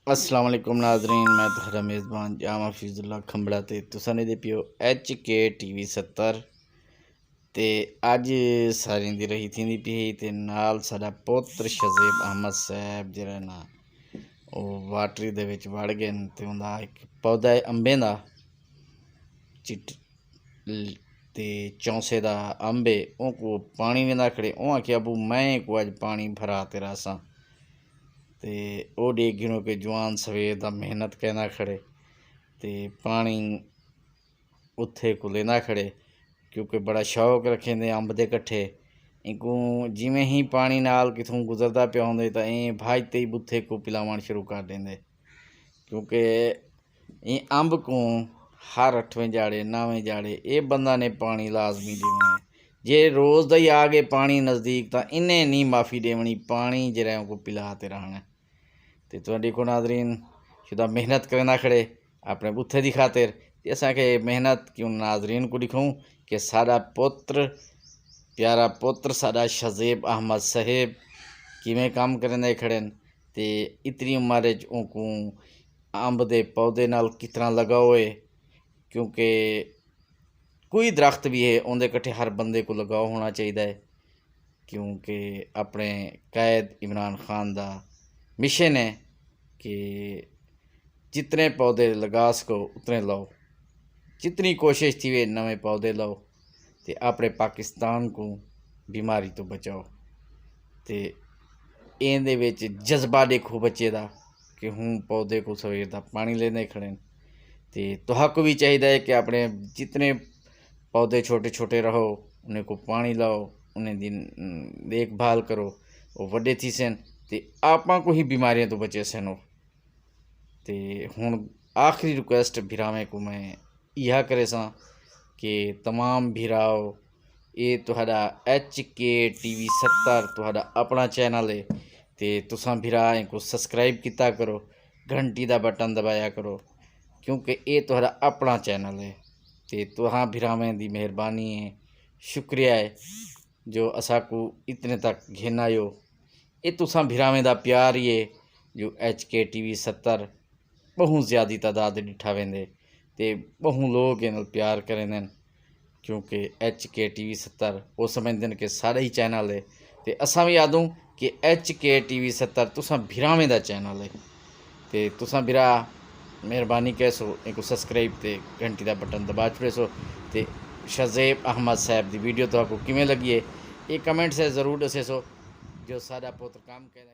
अस्सलाम वालेकुम नाजरीन, मैं तुहाडा मेज़बान जामा फिज़ुल्ला खंबड़ा ते तुसां दे पियो HK TV 70 ते अज सारें दी रही थींदी पई ते नाल साडा पुत्र शज़ेब अहमद साहब जेह्ड़ा ना ओह् वाटरी दे विच वड़ गए न ते उंदा इक पौधा है अंबें दा चिट ते चौंसे दा अंब है ओह् पानी वेंदा खड़े ओह् आखेआ अबू मैं को अज पानी भरा तेरा असां ते ओह् डिग्गियों के जवान सवेर दा मेहनत कहना खड़े ते पानी उत्थे को लेना खड़े क्योंकि बड़ा शौक रखे दे अंब दे कट्ठे इनको जिमें ही पानी नाल किथों गुजरदा पिया होंदे तां भाजते ही बुत्थे को पिलावन शुरू कर देंदे क्योंकि ये अंब को हर 8वें जाड़े 9वें जाड़े ये बंदा ने पानी लाजमी देना है। जे रोज़ दा ही आ गए पानी नज़दीक तां इन्हें नहीं माफ़ी देवनी पानी जरा को पिलाते रहना ते तुहाडी को नाज़रीन शुदा मेहनत करना खड़े अपने बुत्थे की खातिर ते असांखे मेहनत क्यों नाज़रीन को दिखाऊं कि साडा पुत्र प्यारा पुत्र साडा शज़ेब अहमद साहेब किवें काम करने खड़े न ते इतनी उम्र को अंब दे पौधे नाल किस तरह लगाओ है क्योंकि कोई दरख्त भी है उनके कट्ठे हर बंदे को लगाव होना चाहिए है क्योंकि अपने कैद इमरान खान का मिशन है कि जितने पौधे लगा सको उतने लाओ, जितनी कोशिश थी वे नवे पौधे लाओ तो अपने पाकिस्तान को बीमारी तो बचाओ। तो इहदे विच जज्बा देखो बच्चे का कि हूँ पौधे को सवेर का पानी लेने खड़े तो तुहाको भी चाहिए है कि अपने जितने पौधे छोटे छोटे रहो उन्हें को पानी लाओ, उन्हें दिन देखभाल करो, वो वड्डे थी सन ते आपां को ही बीमारियां तो बचे सन। तो हुण आखिरी रिक्वेस्ट भिरावें को मैं यह करे सा कि तमाम भिराओ ये तुहाडा HK TV 70 तुहाडा अपना चैनल है ते तुसां भिरा इनको सब्सक्राइब किया करो, घंटी का बटन दबाया करो क्योंकि ये तुहाडा अपना चैनल है ते तुहां भिरावें दी मेहरबानी है, शुक्रिया है जो असा को इतने तक घेना आयो। ये तुसां भिरावें दा प्यार ही है जो HK TV 70 बहुत ज़्यादा तादाद डिठा वेंदे ते बहुत लोग इन प्यार करेंदे क्योंकि HK TV 70 वो समझते कि साढ़ा ही चैनल है ते असां भी आदूं कि HK TV 70 तुसां भिरावें दा चैनल है ते तुसां भिरा मेहरबानी कैसो इनको सब्सक्राइब ते घंटी का बटन दबा छुड़ेसो ते शज़ेब अहमद साहब की वीडियो तो आपको किमें लगी है ये कमेंट से ज़रूर दसेसो जो साडा पुत्र काम कर